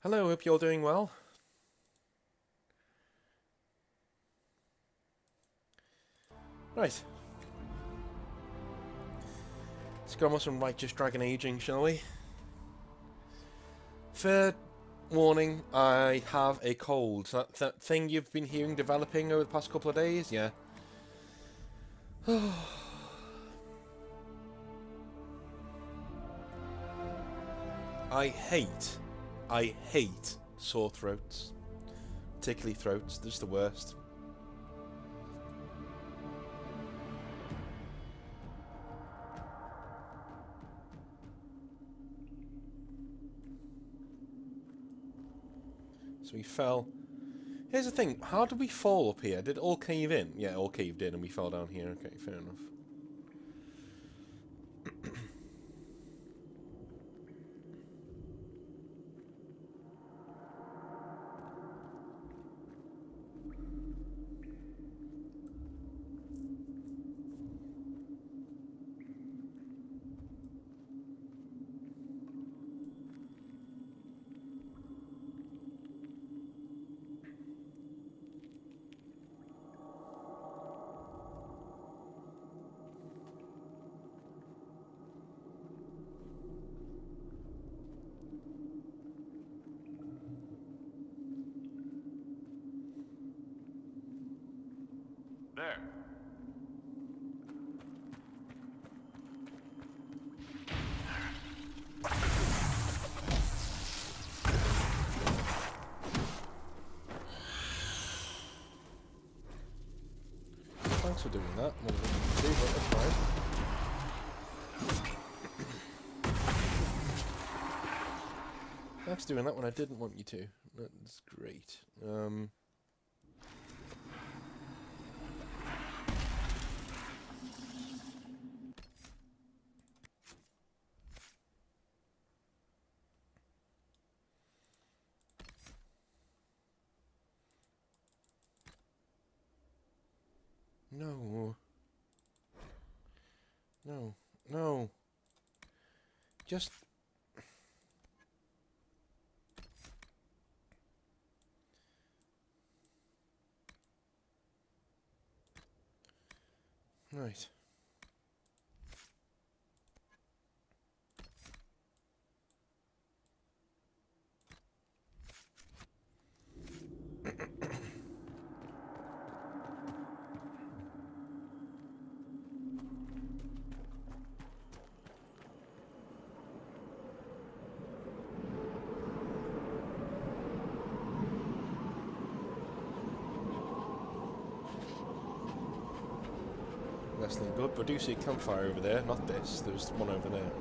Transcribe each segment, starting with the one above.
Hello, hope you're doing well. Right. Let's go on with some righteous dragon aging, shall we? Fair warning, I have a cold. That thing you've been hearing developing over the past couple of days? Yeah. I hate sore throats. Particularly throats, they're just the worst. So we fell. Here's the thing, how did we fall up here? Did it all cave in? Yeah, it all caved in and we fell down here. Okay, fair enough. There. Thanks for doing that. More than you can do, but that's fine. Thanks for doing that when I didn't want you to. That's great. No. No. No. Just... Right. Less than good, but I do see a campfire over there. Not this. There's one over there.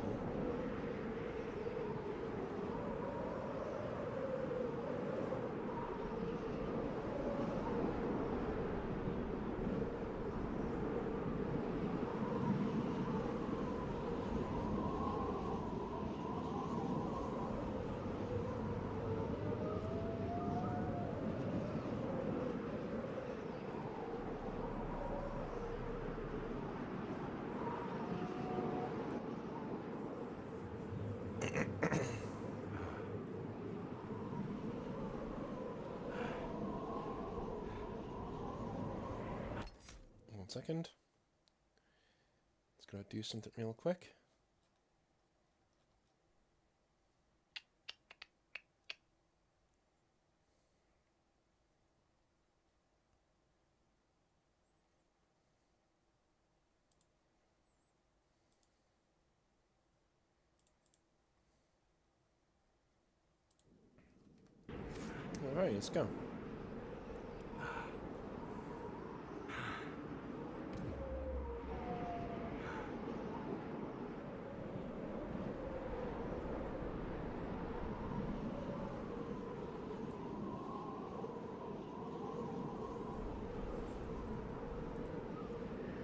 One second. Just gotta do something real quick. Alright, let's go.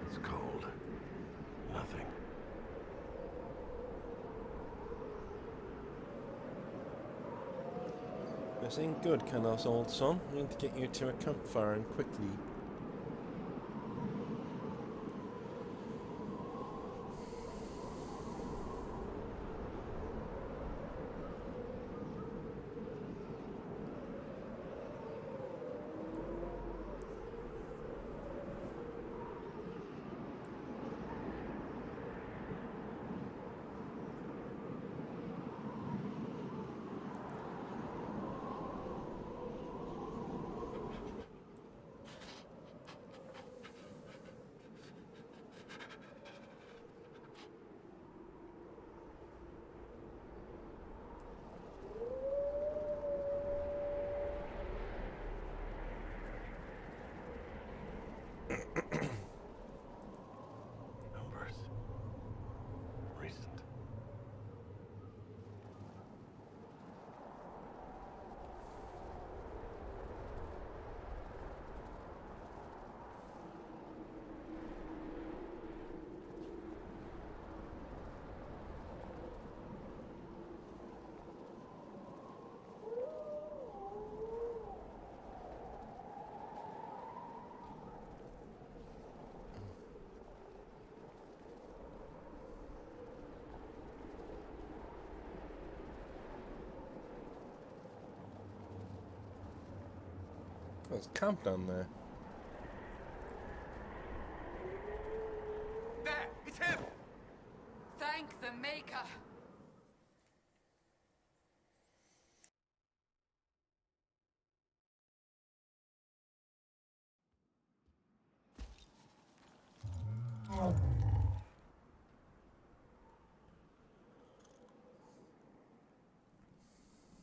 It's cold. Nothing. This ain't good, Canos, old son. We need to get you to a campfire and quickly. There's a camp down there. There! It's him! Thank the Maker!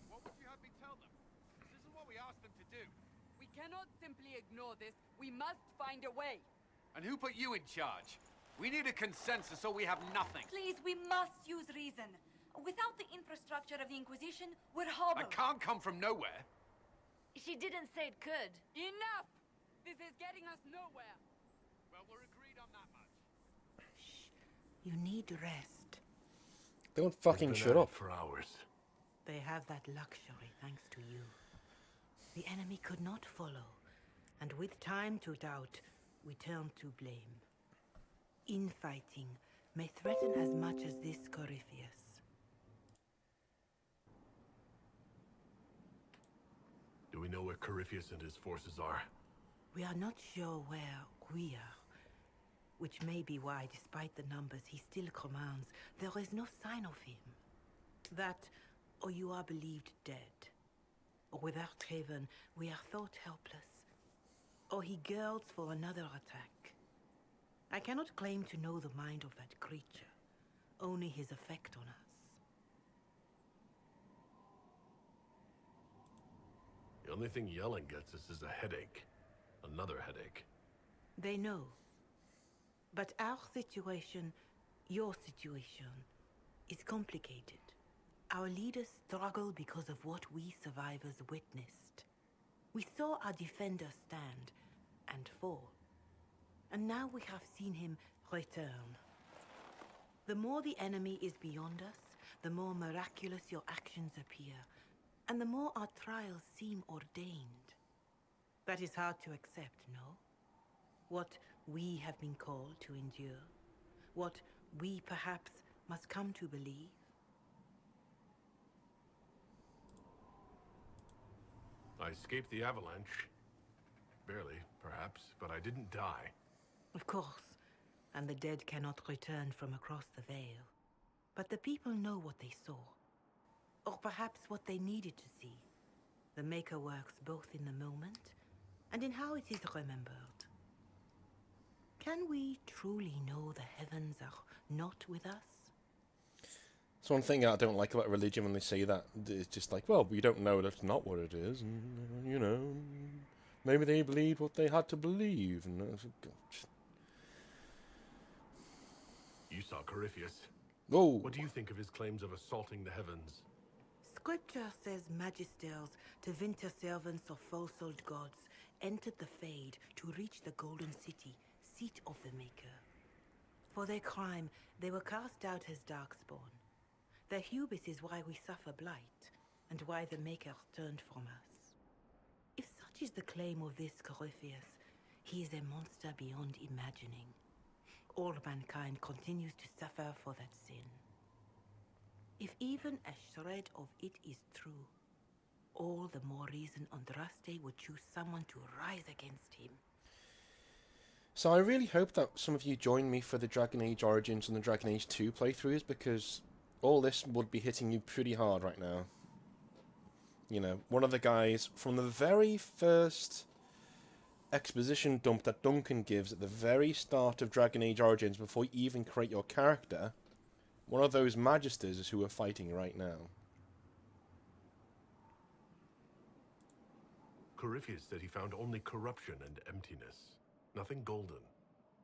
What would you have me tell them? This isn't what we asked them to do. We cannot simply ignore this. We must find a way. And who put you in charge? We need a consensus or we have nothing. Please, we must use reason. Without the infrastructure of the Inquisition, we're I hobbled. can't come from nowhere. She didn't say it could. Enough! This is getting us nowhere. Well, we're agreed on that much. You need rest. Don't fucking Been shut at up. it for hours. They have that luxury thanks to you. The enemy could not follow, and with time to doubt, we turn to blame. Infighting may threaten as much as this Corypheus. Do we know where Corypheus and his forces are? We are not sure where we are, which may be why, despite the numbers he still commands, there is no sign of him. That, or you are believed dead. Or without Haven, we are thought helpless. Or he girds for another attack. I cannot claim to know the mind of that creature, only his effect on us. The only thing yelling gets us is a headache. Another headache. They know. But our situation, your situation, is complicated. Our leaders struggle because of what we survivors witnessed. We saw our defender stand and fall. And now we have seen him return. The more the enemy is beyond us, the more miraculous your actions appear, and the more our trials seem ordained. That is hard to accept, no? What we have been called to endure, what we perhaps must come to believe. I escaped the avalanche. Barely, perhaps, but I didn't die. Of course, and the dead cannot return from across the veil. But the people know what they saw. Or perhaps what they needed to see. The Maker works both in the moment and in how it is remembered. Can we truly know the heavens are not with us? It's one thing I don't like about religion when they say that. It's just like, well, we don't know that's not what it is. And, you know, maybe they believed what they had to believe. And You saw Corypheus. whoa. What do you think of his claims of assaulting the heavens? Scripture says magisters, to winter servants of false-old gods, entered the Fade to reach the Golden City, seat of the Maker. For their crime, they were cast out as Darkspawn. Their hubris is why we suffer blight, and why the Maker turned from us. If such is the claim of this Corypheus, he is a monster beyond imagining. All mankind continues to suffer for that sin. If even a shred of it is true, all the more reason Andraste would choose someone to rise against him. So I really hope that some of you join me for the Dragon Age Origins and the Dragon Age 2 playthroughs, because all this would be hitting you pretty hard right now. You know, one of the guys from the very first exposition dump that Duncan gives at the very start of Dragon Age Origins before you even create your character, one of those magisters is who we're fighting right now. Corypheus said he found only corruption and emptiness. Nothing golden.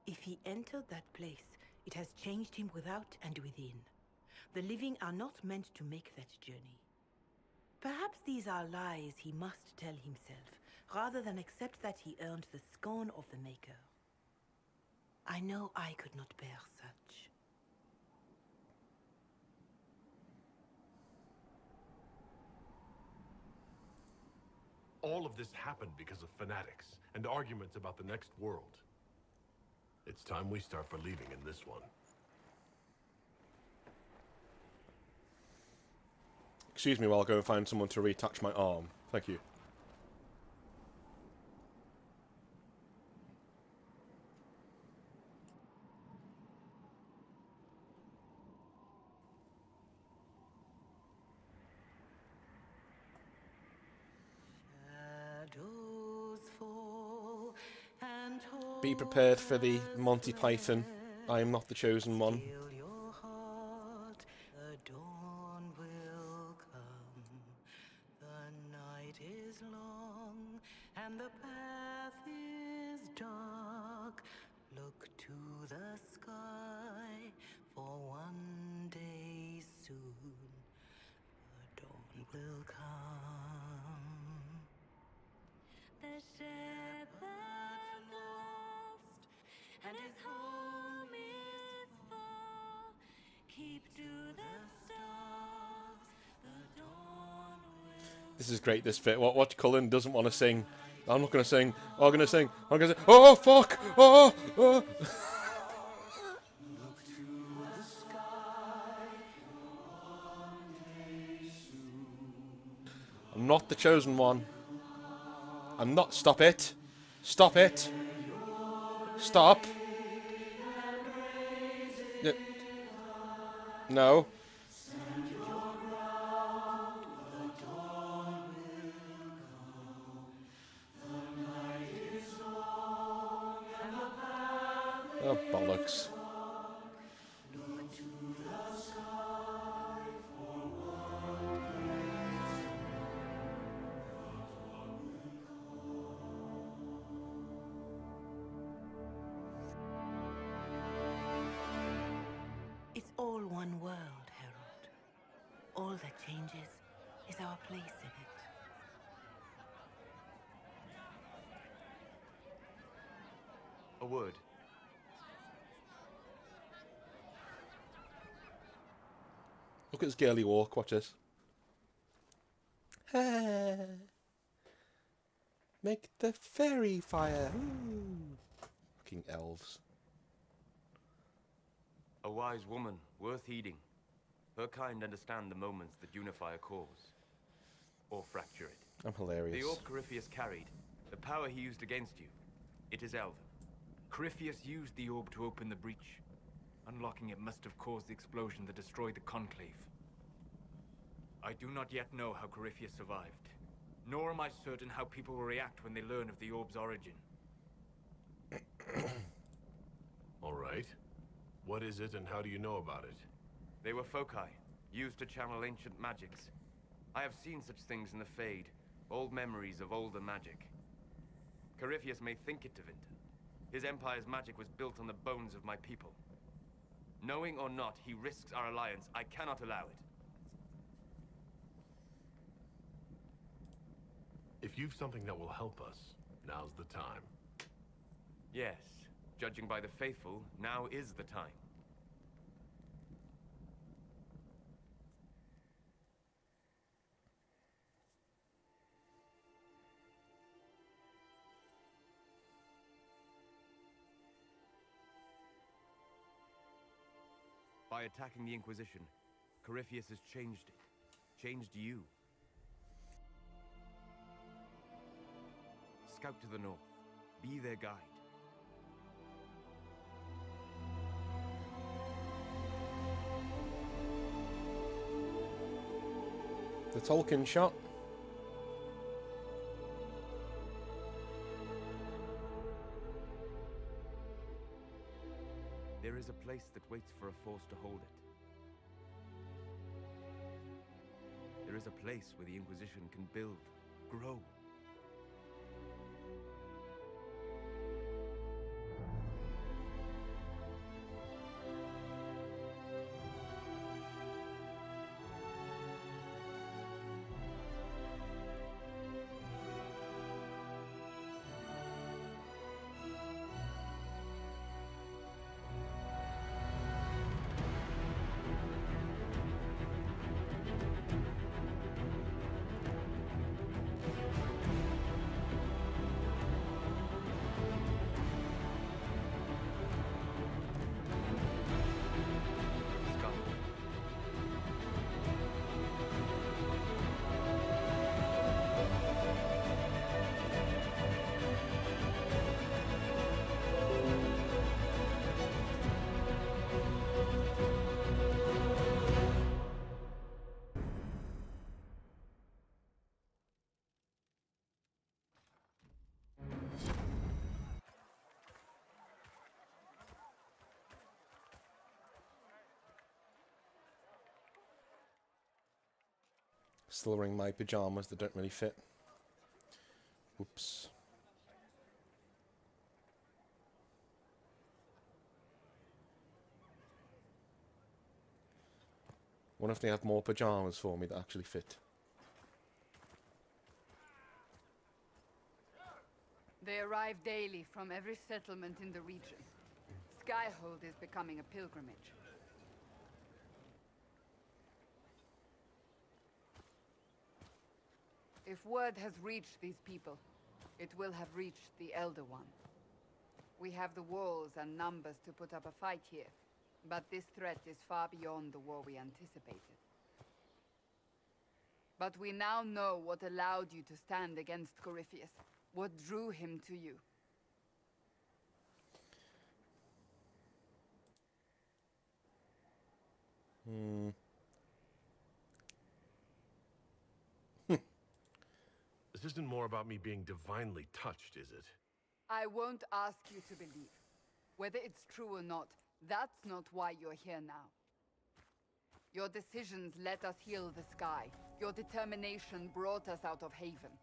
If he entered that place, it has changed him without and within. The living are not meant to make that journey. Perhaps these are lies he must tell himself, rather than accept that he earned the scorn of the Maker. I know I could not bear such. All of this happened because of fanatics and arguments about the next world. It's time we start believing in this one. Excuse me while I go and find someone to reattach my arm. Thank you. Be prepared for the Monty Python. I am not the chosen one. Still your heart, the dawn will come. The night is long and the path is dark. Look to the sky, for one day soon the dawn will come. The shepherd's lost, and his home is far. Keep to the stars, the dawn will. This is great, this bit. What Cullen doesn't want to sing. I'm not going to sing. I'm going to sing. I'm going to sing. Oh, fuck! Oh! Oh! I'm not the chosen one. I'm not. Stop it. Stop it. Stop. No. Oh, bollocks. It's all one world, Herald. All that changes is our place in it. A word. Look at this girly walk. Watch this. Make the fairy fire. Ooh. Fucking elves. A wise woman, worth heeding. Her kind understand the moments that unify a cause. Or fracture it. I'm hilarious. The orb Corypheus carried, the power he used against you, it is Elven. Corypheus used the orb to open the breach. Unlocking it must have caused the explosion that destroyed the Conclave. I do not yet know how Corypheus survived, nor am I certain how people will react when they learn of the orb's origin. All right. What is it and how do you know about it? They were foci, used to channel ancient magics. I have seen such things in the Fade, old memories of older magic. Corypheus may think it Tevinter. His empire's magic was built on the bones of my people. Knowing or not, he risks our alliance. I cannot allow it. If you've something that will help us, now's the time. Yes, judging by the faithful, now is the time. By attacking the Inquisition, Corypheus has changed it. Changed you. Scout to the north. Be their guide. The Tolkien shot. There is a place that waits for a force to hold it. There is a place where the Inquisition can build, grow. Still wearing my pajamas that don't really fit. Whoops. What if they have more pajamas for me that actually fit? They arrive daily from every settlement in the region. Skyhold is becoming a pilgrimage. If word has reached these people, it will have reached the Elder One. We have the walls and numbers to put up a fight here, but this threat is far beyond the war we anticipated. But we now know what allowed you to stand against Corypheus, what drew him to you. This isn't more about me being divinely touched, is it? I won't ask you to believe. Whether it's true or not, that's not why you're here now. Your decisions let us heal the sky. Your determination brought us out of Haven.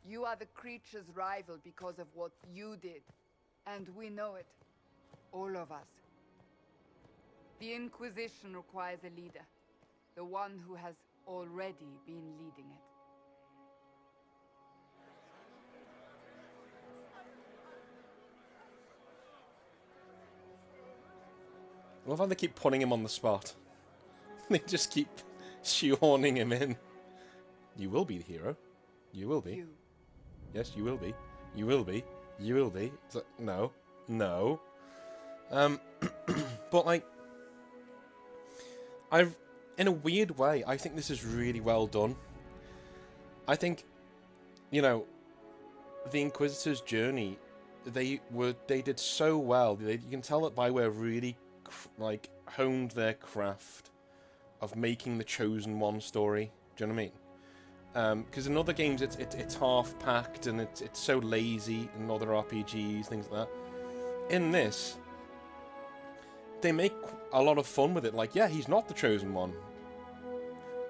You are the creature's rival because of what you did. And we know it. All of us. The Inquisition requires a leader. The one who has already been leading it. I love how they keep putting him on the spot. They just keep shoehorning him in. You will be the hero. You will be. You. Yes, you will be. You will be. You will be. It's like, no. No. But like, in a weird way, I think this is really well done. I think, you know, the Inquisitor's journey, they did so well. You can tell that Bioware really like honed their craft of making the Chosen One story. Do you know what I mean? Because in other games it's half packed and it's so lazy in other RPGs, things like that. In this, they make a lot of fun with it. Like, yeah, he's not the Chosen One.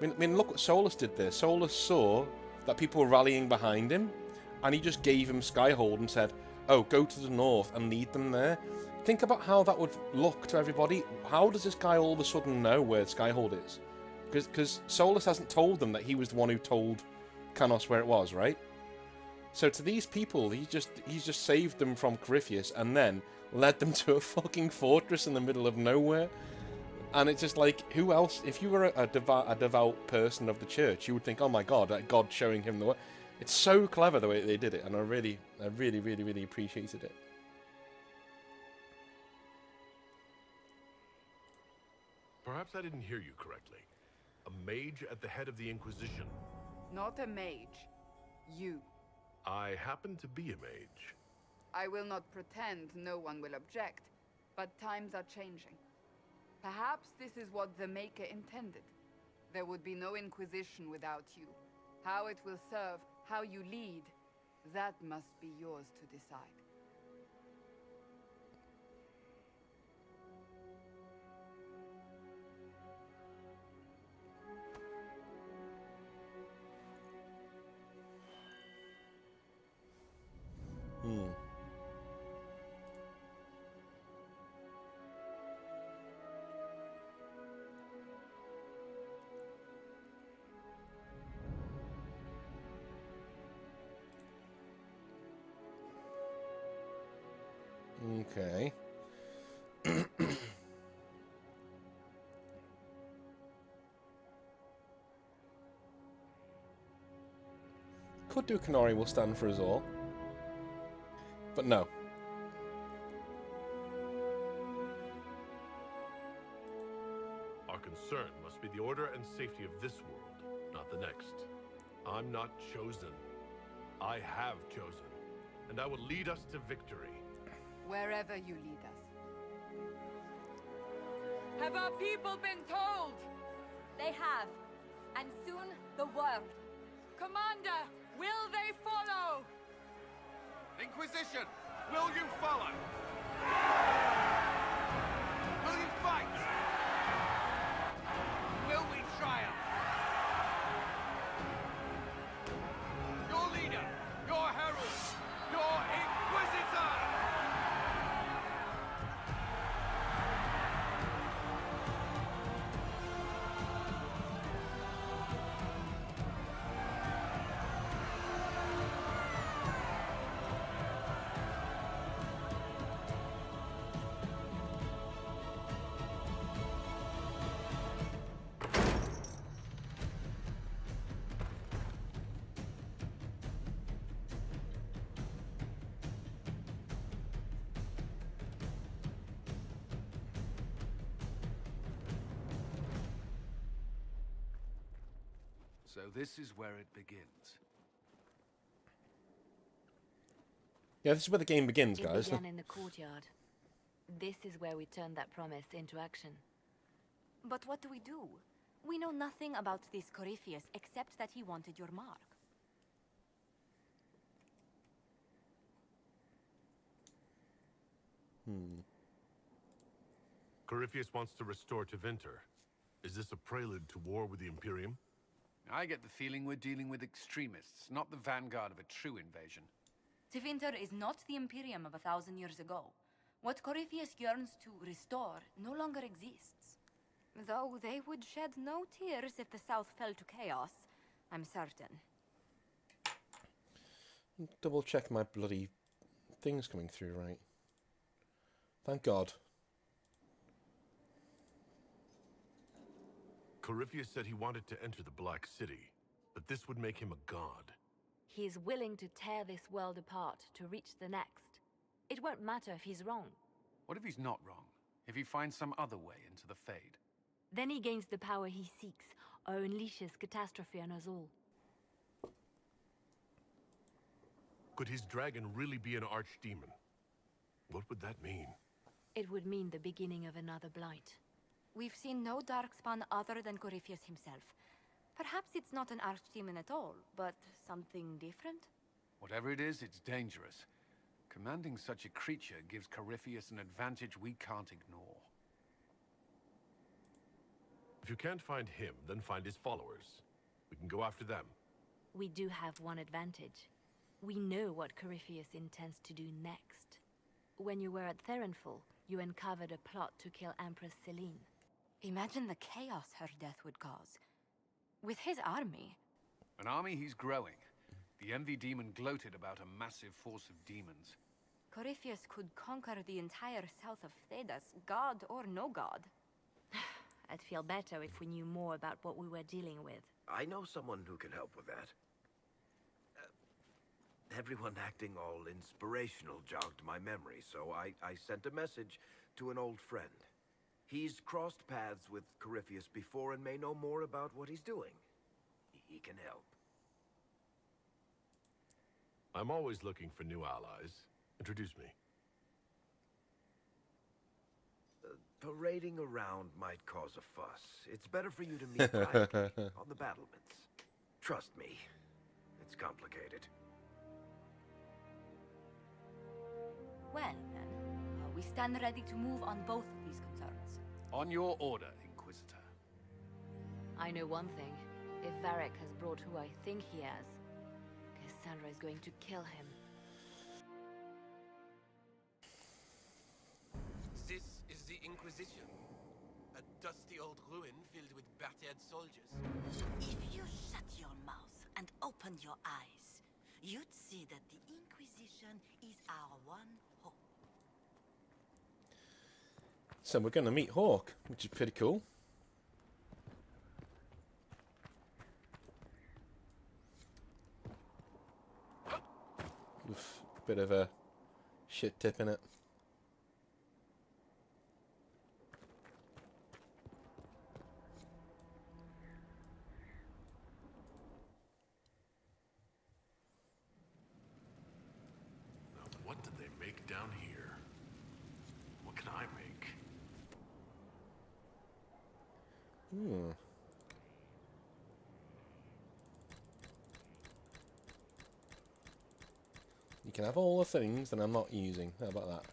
I mean, look what Solus did there. Solus saw that people were rallying behind him, and he just gave him Skyhold and said, "Oh, go to the north and lead them there." Think about how that would look to everybody. How does this guy all of a sudden know where Skyhold is? Because Solus hasn't told them that he was the one who told Kanos where it was, right? So to these people, he's just saved them from Corypheus and then led them to a fucking fortress in the middle of nowhere. And it's just like, who else? If you were a devout person of the church, you would think, oh my god, that God showing him the way. It's so clever the way they did it, and I really appreciated it. Perhaps I didn't hear you correctly. A mage at the head of the Inquisition. Not a mage. You. I happen to be a mage. I will not pretend no one will object, but times are changing. Perhaps this is what the Maker intended. There would be no Inquisition without you. How it will serve, how you lead, that must be yours to decide. Okay. Could do Canary will stand for us all. But no. Our concern must be the order and safety of this world, not the next. I'm not chosen. I have chosen, and I will lead us to victory. Wherever you lead us. Have our people been told? They have. And soon, the world. Commander, will they follow? Inquisition, will you follow? Will you fight? Will we triumph? So this is where it begins. Yeah, this is where the game begins, guys. It began in the courtyard. This is where we turned that promise into action. But what do? We know nothing about this Corypheus except that he wanted your mark. Corypheus wants to restore Tevinter. Is this a prelude to war with the Imperium? I get the feeling we're dealing with extremists, not the vanguard of a true invasion. Tevinter is not the Imperium of 1,000 years ago. What Corypheus yearns to restore no longer exists. Though they would shed no tears if the South fell to chaos, I'm certain. Double check my bloody things coming through right. Thank God. Corypheus said he wanted to enter the Black City, but this would make him a god. He's willing to tear this world apart to reach the next. It won't matter if he's wrong. What if he's not wrong? If he finds some other way into the Fade? Then he gains the power he seeks, or unleashes catastrophe on us all. Could his dragon really be an archdemon? What would that mean? It would mean the beginning of another blight. We've seen no darkspawn other than Corypheus himself. Perhaps it's not an archdemon at all, but something different? Whatever it is, it's dangerous. Commanding such a creature gives Corypheus an advantage we can't ignore. If you can't find him, then find his followers. We can go after them. We do have one advantage. We know what Corypheus intends to do next. When you were at Therenfall, you uncovered a plot to kill Empress Celine. Imagine the chaos her death would cause. With his army. An army he's growing. The Envy Demon gloated about a massive force of demons. Corypheus could conquer the entire south of Thedas, god or no god. I'd feel better if we knew more about what we were dealing with. I know someone who can help with that. Everyone acting all inspirational jogged my memory, so I sent a message to an old friend. He's crossed paths with Corypheus before and may know more about what he's doing. He can help. I'm always looking for new allies. Introduce me. Parading around might cause a fuss. It's better for you to meet privately on the battlements. Trust me, it's complicated. Well, then, we stand ready to move on both of these concerns. On your order, Inquisitor. I know one thing. If Varric has brought who I think he has, Cassandra is going to kill him. This is the Inquisition. A dusty old ruin filled with battered soldiers. If you shut your mouth and open your eyes, you'd see that the Inquisition is our one hope. So we're going to meet Hawk, which is pretty cool. Oof, bit of a shit tip in it. Now, what did they make down here? What can I make? Hmm. You can have all the things that I'm not using. How about that?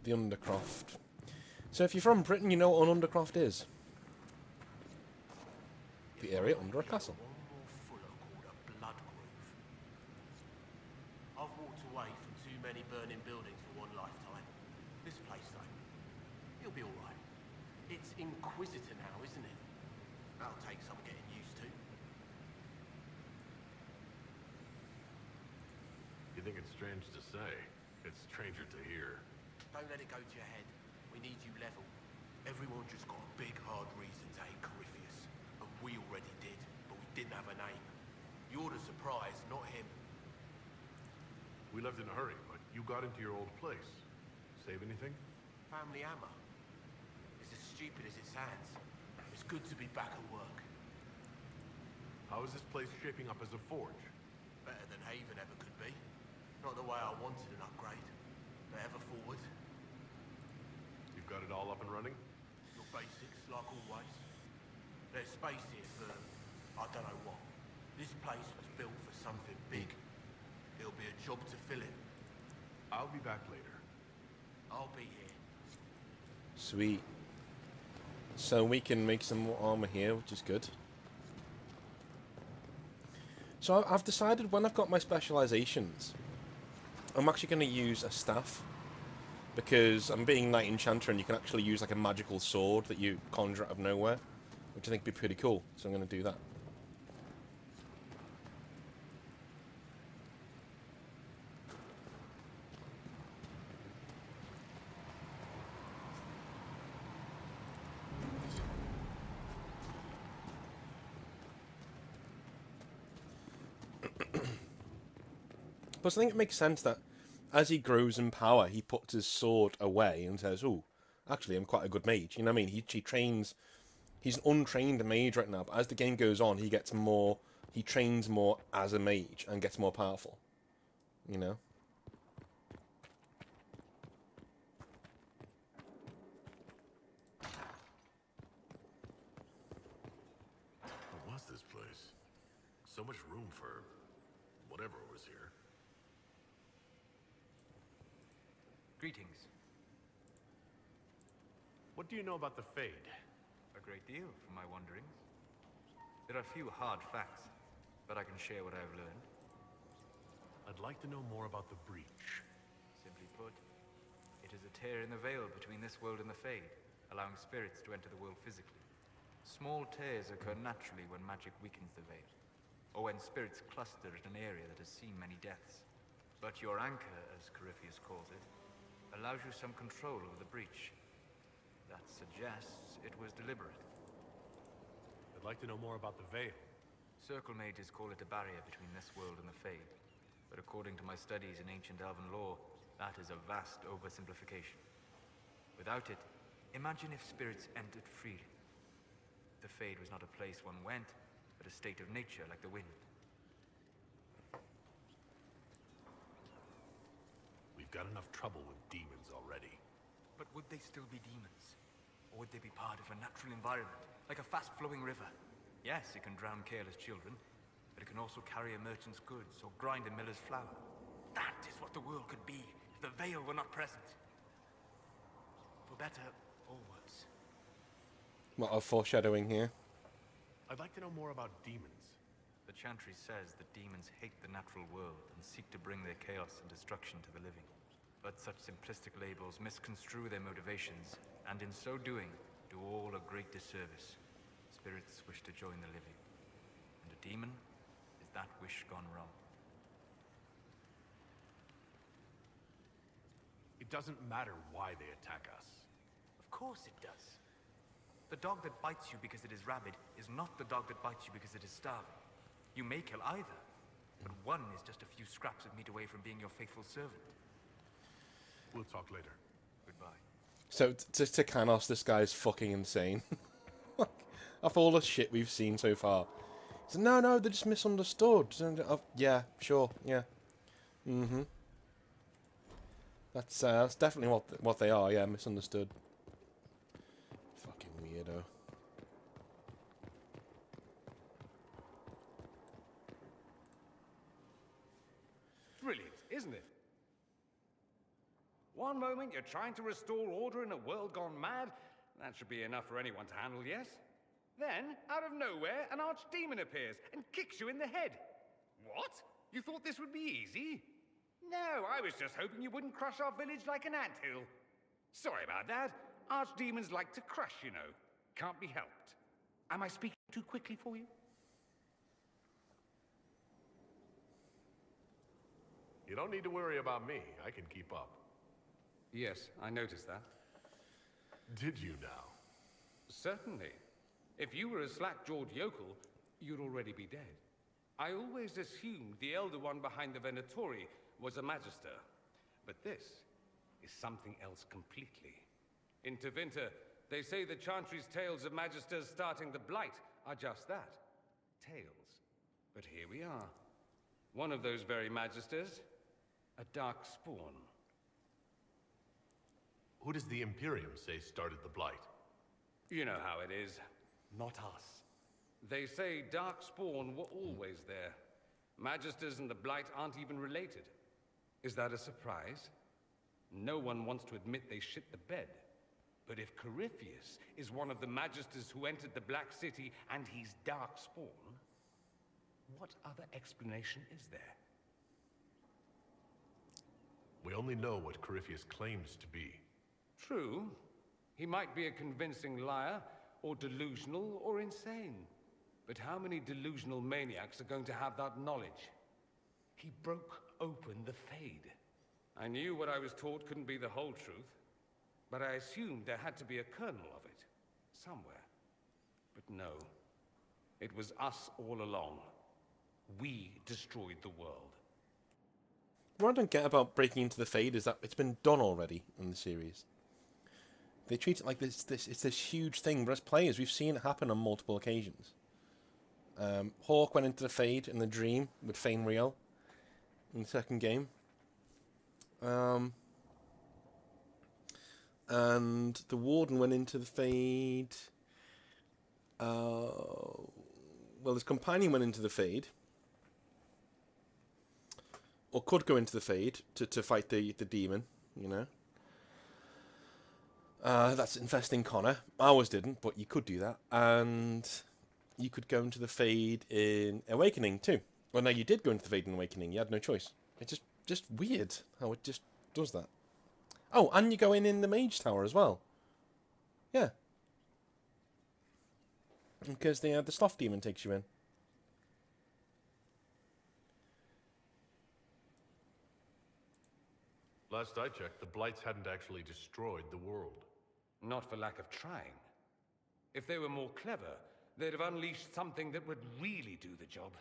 The Undercroft. So if you're from Britain, you know what an Undercroft is. The area under a castle. I've walked away from too many burning buildings for one lifetime. This place, though, it'll be alright. It's Inquisitor now, isn't it? That'll take some getting used to. You think it's strange to say? It's stranger to hear. Don't let it go to your head. We need you level. Everyone just got a big, hard reason to hate Corypheus. And we already did, but we didn't have a name. You're the surprise, not him. We left in a hurry, but you got into your old place. Save anything? Family hammer. It's as stupid as it sounds. It's good to be back at work. How is this place shaping up as a forge? Better than Haven ever could be. Not the way I wanted an upgrade, but ever forward. You've got it all up and running? Your basics, like always. There's space here for, I don't know what. This place was built for something big. It'll be a job to fill it. I'll be back later. I'll be here. Sweet. So we can make some more armor here, which is good. So I've decided when I've got my specializations, I'm actually going to use a staff. Because I'm being Knight Enchanter and you can actually use like a magical sword that you conjure out of nowhere. Which I think would be pretty cool. So I'm going to do that. Plus, I think it makes sense that as he grows in power, he puts his sword away and says, "Oh, actually, I'm quite a good mage." You know what I mean? He trains. He's an untrained mage right now, but as the game goes on, he gets more. He trains more as a mage and gets more powerful. You know. What was this place? So much room for whatever was here. Greetings. What do you know about the Fade? A great deal from my wanderings. There are few hard facts, but I can share what I have learned. I'd like to know more about the Breach. Simply put, it is a tear in the veil between this world and the Fade, allowing spirits to enter the world physically. Small tears occur naturally when magic weakens the veil, or when spirits cluster at an area that has seen many deaths. But your anchor, as Corypheus calls it, allows you some control over the breach. That suggests it was deliberate. I'd like to know more about the Veil. Circle mages call it a barrier between this world and the Fade. But according to my studies in ancient elven lore, that is a vast oversimplification. Without it, imagine if spirits entered freely. The Fade was not a place one went, but a state of nature like the wind. We've got enough trouble with demons already. But would they still be demons? Or would they be part of a natural environment, like a fast-flowing river? Yes, it can drown careless children, but it can also carry a merchant's goods or grind a miller's flour. That is what the world could be if the Veil were not present. For better or worse. What a foreshadowing here. I'd like to know more about demons. The Chantry says that demons hate the natural world and seek to bring their chaos and destruction to the living. But such simplistic labels misconstrue their motivations, and in so doing, do all a great disservice. Spirits wish to join the living, and a demon is that wish gone wrong. It doesn't matter why they attack us. Of course it does. The dog that bites you because it is rabid is not the dog that bites you because it is starving. You may kill either, but one is just a few scraps of meat away from being your faithful servant. We'll talk later. Goodbye. So, to Kanos, this guy's fucking insane. Of all the shit we've seen so far. He said, no, they're just misunderstood. Yeah, sure, yeah. Mm-hmm. That's definitely what they are, yeah, misunderstood. Fucking weirdo. Brilliant, isn't it? One moment you're trying to restore order in a world gone mad. That should be enough for anyone to handle, yes? Then, out of nowhere, an archdemon appears and kicks you in the head. What? You thought this would be easy? No, I was just hoping you wouldn't crush our village like an anthill. Sorry about that. Archdemons like to crush, you know. Can't be helped. Am I speaking too quickly for you? You don't need to worry about me. I can keep up. Yes, I noticed that. Did you now? Certainly. If you were a slack-jawed yokel, you'd already be dead. I always assumed the Elder One behind the Venatori was a Magister. But this is something else completely. In Tevinter, they say the Chantry's tales of Magisters starting the Blight are just that. Tales. But here we are. One of those very Magisters, a dark spawn. Who does the Imperium say started the Blight? You know how it is. Not us. They say Darkspawn were always there. Magisters and the Blight aren't even related. Is that a surprise? No one wants to admit they shit the bed. But if Corypheus is one of the Magisters who entered the Black City and he's Darkspawn, what other explanation is there? We only know what Corypheus claims to be. True. He might be a convincing liar, or delusional, or insane. But how many delusional maniacs are going to have that knowledge? He broke open the Fade. I knew what I was taught couldn't be the whole truth, but I assumed there had to be a kernel of it, somewhere. But no. It was us all along. We destroyed the world. What I don't get about breaking into the Fade is that it's been done already in the series. They treat it like it's this huge thing, but as players, we've seen it happen on multiple occasions. Hawk went into the Fade in the Dream with Fane Riel in the second game. And the Warden went into the Fade. Well, his companion went into the Fade. Or could go into the Fade to fight the demon, you know. That's infesting Connor. Ours didn't, but you could do that. And you could go into the Fade in Awakening too. Well, no, you did go into the Fade in Awakening. You had no choice. It's just weird how it just does that. Oh, and you go in the Mage Tower as well. Yeah. Because the Sloth Demon takes you in. Last I checked, the Blights hadn't actually destroyed the world. Not for lack of trying. If they were more clever, they'd have unleashed something that would really do the job.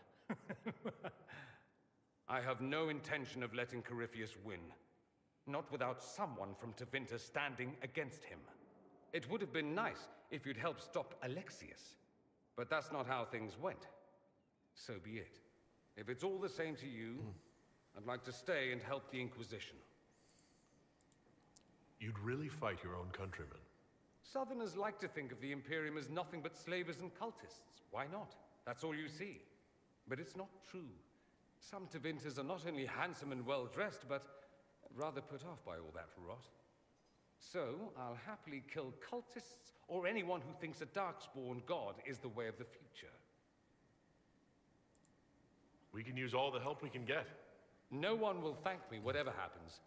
I have no intention of letting Corypheus win. Not without someone from Tevinter standing against him. It would have been nice if you'd helped stop Alexius. But that's not how things went. So be it. If it's all the same to you, I'd like to stay and help the Inquisition. You'd really fight your own countrymen? Southerners like to think of the Imperium as nothing but slavers and cultists. Why not? That's all you see. But it's not true. Some Tevinters are not only handsome and well-dressed, but rather put off by all that rot. So, I'll happily kill cultists or anyone who thinks a Darkspawn god is the way of the future. We can use all the help we can get. No one will thank me, whatever happens.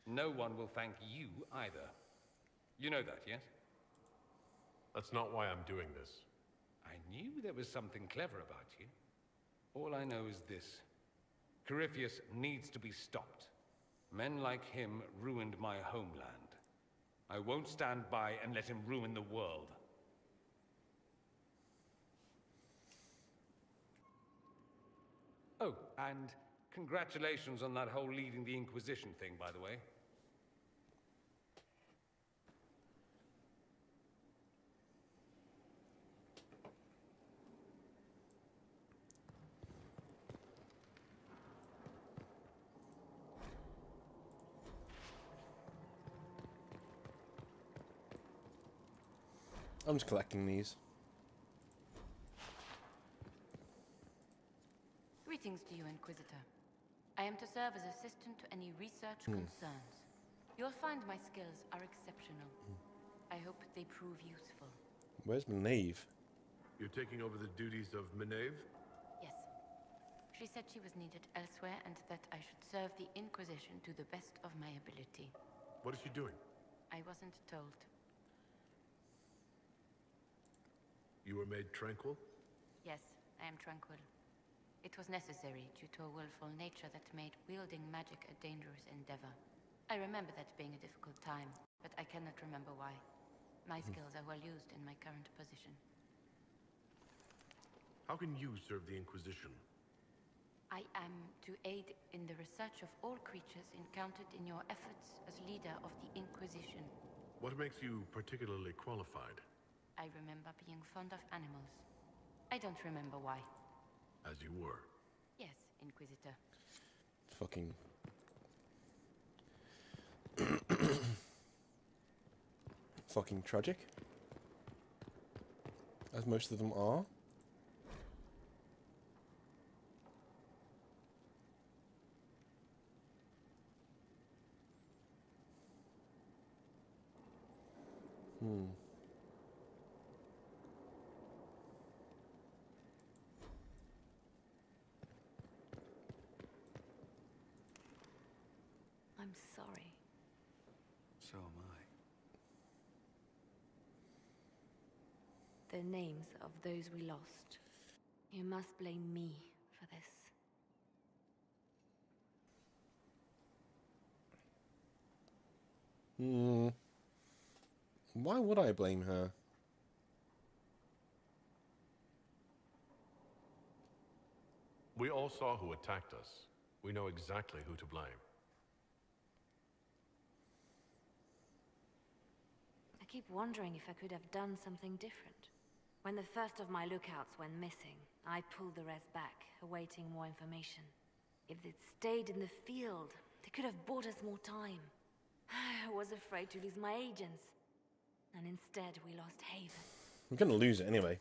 No one will thank you either. You know that, yes? That's not why I'm doing this. I knew there was something clever about you. All I know is this. Corypheus needs to be stopped. Men like him ruined my homeland. I won't stand by and let him ruin the world. Oh, and congratulations on that whole leading the Inquisition thing, by the way. I'm just collecting these. Greetings to you, Inquisitor. I am to serve as assistant to any research concerns. You'll find my skills are exceptional. I hope they prove useful. Where's Maeve? You're taking over the duties of Maeve? Yes. She said she was needed elsewhere and that I should serve the Inquisition to the best of my ability. What is she doing? I wasn't told. You were made tranquil? Yes, I am tranquil. It was necessary due to a willful nature that made wielding magic a dangerous endeavor. I remember that being a difficult time, but I cannot remember why. My skills are well used in my current position. How can you serve the Inquisition? I am to aid in the research of all creatures encountered in your efforts as leader of the Inquisition. What makes you particularly qualified? I remember being fond of animals. I don't remember why. As you were. Yes, Inquisitor. Fucking... fucking tragic. As most of them are. I'm sorry. So am I. The names of those we lost. You must blame me for this. Why would I blame her? We all saw who attacked us. We know exactly who to blame. I keep wondering if I could have done something different. When the first of my lookouts went missing, I pulled the rest back, awaiting more information. If they'd stayed in the field, they could have bought us more time. I was afraid to lose my agents. And instead, we lost Haven. I'm gonna lose it anyway.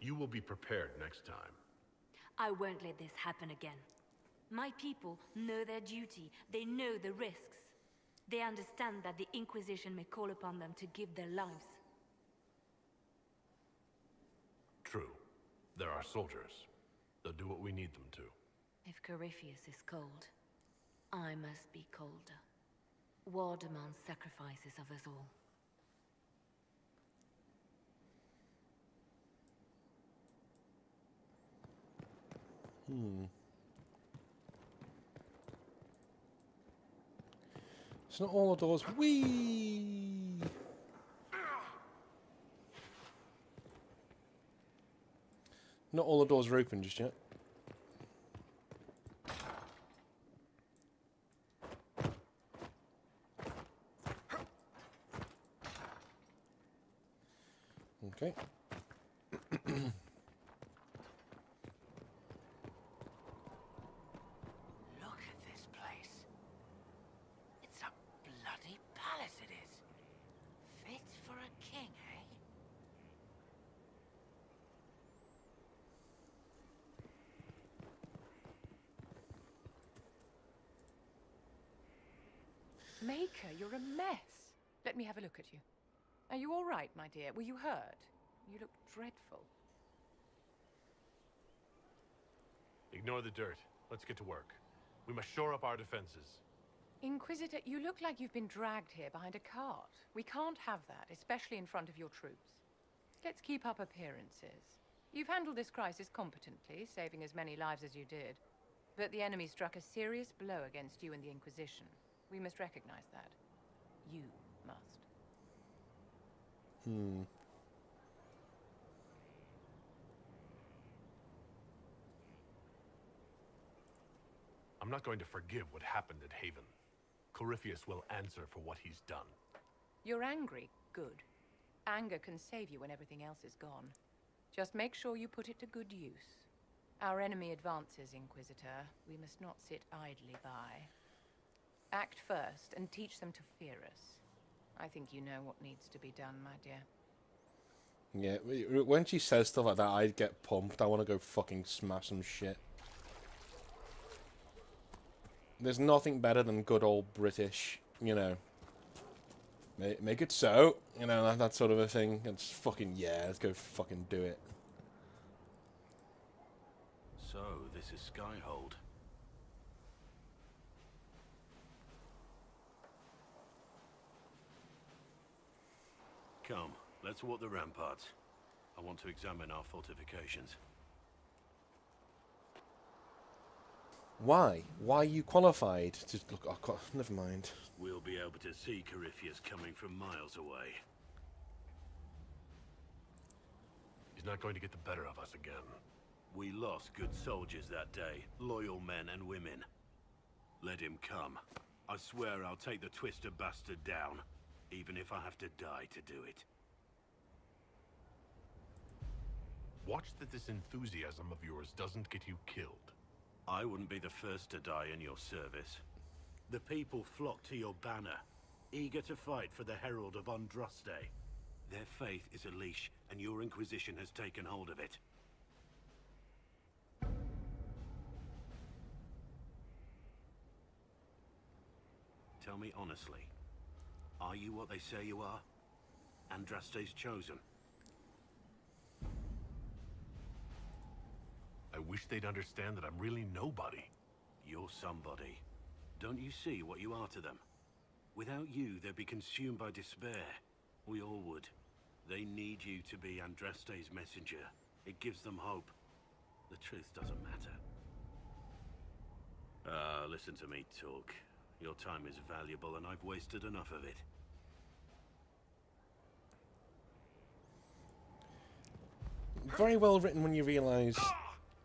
You will be prepared next time. I won't let this happen again. My people know their duty. They know the risks. They understand that the Inquisition may call upon them to give their lives. True. There are soldiers. They'll do what we need them to. If Corypheus is cold, I must be colder. War demands sacrifices of us all. It's not all the doors. Whee! Not all the doors are open just yet. Okay. Look at this place. It's a bloody palace, it is. Fit for a king, eh? Maker, you're a mess. Let me have a look at you. Are you all right, my dear? Were you hurt? You look dreadful. Ignore the dirt. Let's get to work. We must shore up our defenses. Inquisitor, you look like you've been dragged here behind a cart. We can't have that, especially in front of your troops. Let's keep up appearances. You've handled this crisis competently, saving as many lives as you did. But the enemy struck a serious blow against you and the Inquisition. We must recognize that. You must. I'm not going to forgive what happened at Haven. Corypheus will answer for what he's done. You're angry. Good. Anger can save you when everything else is gone. Just make sure you put it to good use. Our enemy advances, Inquisitor. We must not sit idly by. Act first and teach them to fear us. I think you know what needs to be done, my dear. Yeah, when she says stuff like that, I get pumped. I want to go fucking smash some shit. There's nothing better than good old British, you know. Make it so, you know, that sort of a thing. It's fucking, yeah, let's go fucking do it. So, this is Skyhold. Come, let's walk the ramparts. I want to examine our fortifications. Why? Why are you qualified to look? Oh, God, never mind. We'll be able to see Corypheus coming from miles away. He's not going to get the better of us again. We lost good soldiers that day, loyal men and women. Let him come. I swear I'll take the twisted bastard down, even if I have to die to do it. Watch that this enthusiasm of yours doesn't get you killed. I wouldn't be the first to die in your service. The people flock to your banner, eager to fight for the Herald of Andraste. Their faith is a leash, and your Inquisition has taken hold of it. Tell me honestly, are you what they say you are? Andraste's chosen? I wish they'd understand that I'm really nobody. You're somebody. Don't you see what you are to them? Without you, they'd be consumed by despair. We all would. They need you to be Andraste's messenger. It gives them hope. The truth doesn't matter. Listen to me talk. Your time is valuable and I've wasted enough of it. Very well written when you realise,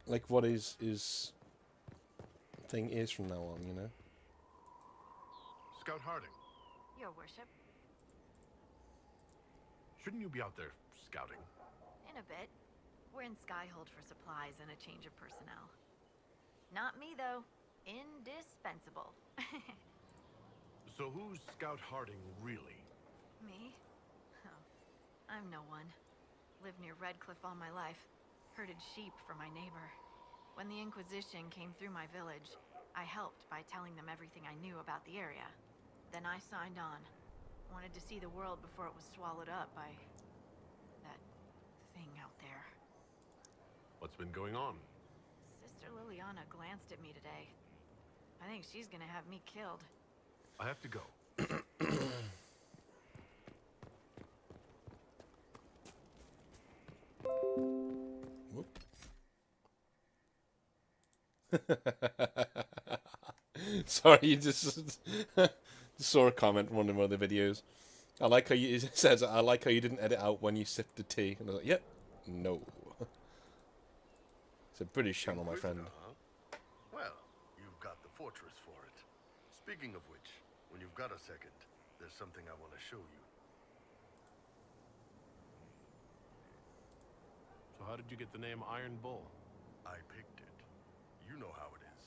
like, what his thing is from now on, you know? Scout Harding, Your worship. shouldn't you be out there scouting? In a bit. We're in Skyhold for supplies and a change of personnel. Not me, though. Indispensable. So who's Scout Harding, really? Me? Oh, I'm no one. Lived near Redcliffe all my life. Herded sheep for my neighbor. When the Inquisition came through my village, I helped by telling them everything I knew about the area. Then I signed on. Wanted to see the world before it was swallowed up by that thing out there. What's been going on? Sister Liliana glanced at me today. I think she's gonna have me killed. I have to go. Sorry, you just saw a comment in one of my other videos. I like how it says, I like how you didn't edit out when you sipped the tea. And I was like, yep, no. It's a British channel, my friend. Huh? Well, you've got the fortress for it. Speaking of which, when you've got a second, there's something I want to show you. So how did you get the name Iron Bull? I picked it. You know how it is.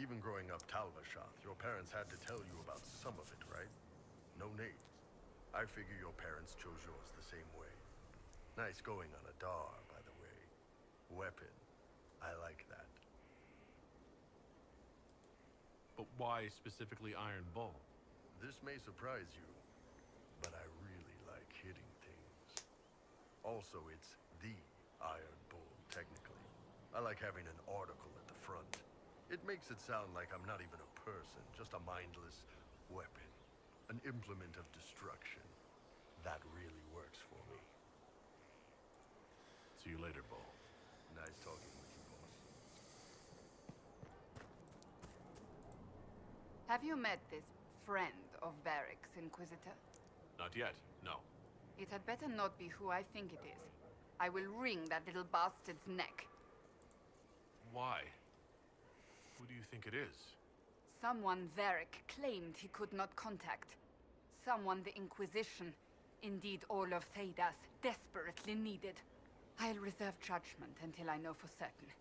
Even growing up Talvashath, your parents had to tell you about some of it, right? No names. I figure your parents chose yours the same way. Nice going on a Dar, by the way. Weapon. I like that. But why specifically Iron Bull? This may surprise you, but I really like hitting things. Also, it's the Iron Bull, technically. I like having an article at the front. It makes it sound like I'm not even a person, just a mindless weapon. An implement of destruction. That really works for me. See you later, Bull. Nice talking with you, boss. Have you met this friend of Varric's, Inquisitor? Not yet, no. It had better not be who I think it is. I will wring that little bastard's neck. Why? Who do you think it is? Someone Varric claimed he could not contact. Someone the Inquisition, indeed all of Thedas, desperately needed. I'll reserve judgment until I know for certain.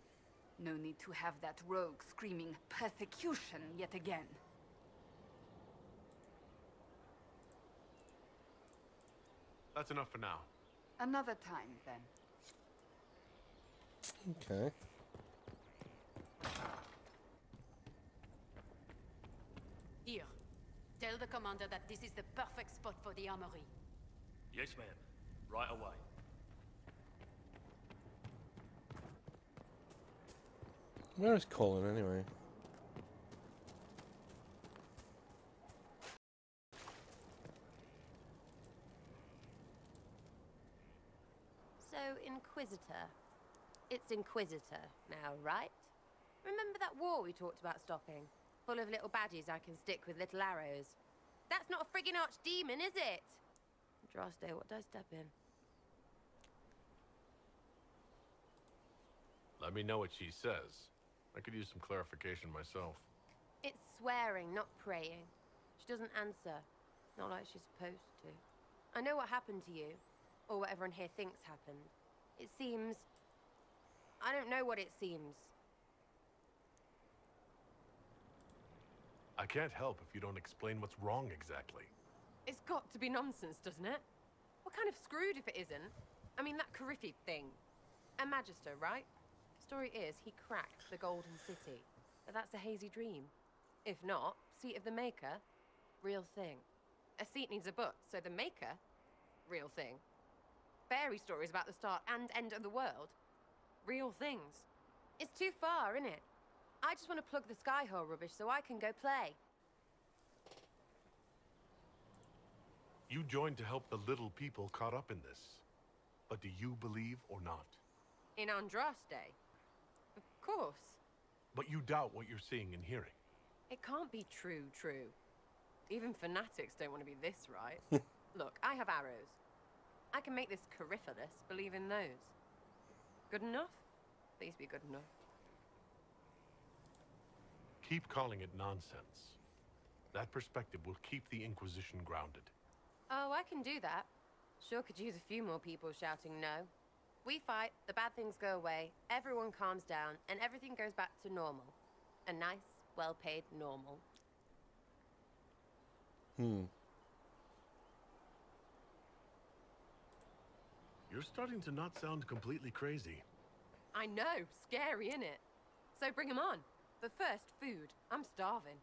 No need to have that rogue screaming persecution yet again. That's enough for now. Another time, then. Okay. Here. Tell the commander that this is the perfect spot for the armory. Yes, ma'am. Right away. Where is Colin, anyway? So, Inquisitor. It's Inquisitor now, right? Remember that war we talked about stopping? Full of little baddies I can stick with little arrows. That's not a friggin' archdemon, is it? Andraste, what did I step in? Let me know what she says. I could use some clarification myself. It's swearing, not praying. She doesn't answer. Not like she's supposed to. I know what happened to you. Or what everyone here thinks happened. It seems... I don't know what it seems. I can't help if you don't explain what's wrong exactly. It's got to be nonsense, doesn't it? We're kind of screwed if it isn't. I mean, that Coryphi thing. A Magister, right? Story is, he cracked the Golden City. But that's a hazy dream. If not, Seat of the Maker, real thing. A seat needs a book, so the Maker, real thing. Fairy stories about the start and end of the world, real things. It's too far, isn't it? I just want to plug the Skyhold rubbish so I can go play. You joined to help the little people caught up in this. But do you believe or not? In Andraste? Of course. But you doubt what you're seeing and hearing. It can't be true. Even fanatics don't want to be this right. Look, I have arrows. I can make this Coryphilus believe in those. Good enough? Please be good enough. Keep calling it nonsense. That perspective will keep the Inquisition grounded. Oh, I can do that. Sure could use a few more people shouting no. We fight, the bad things go away, everyone calms down, and everything goes back to normal. A nice, well-paid normal. You're starting to not sound completely crazy. I know, scary, innit? So bring 'em on. But first, food. I'm starving.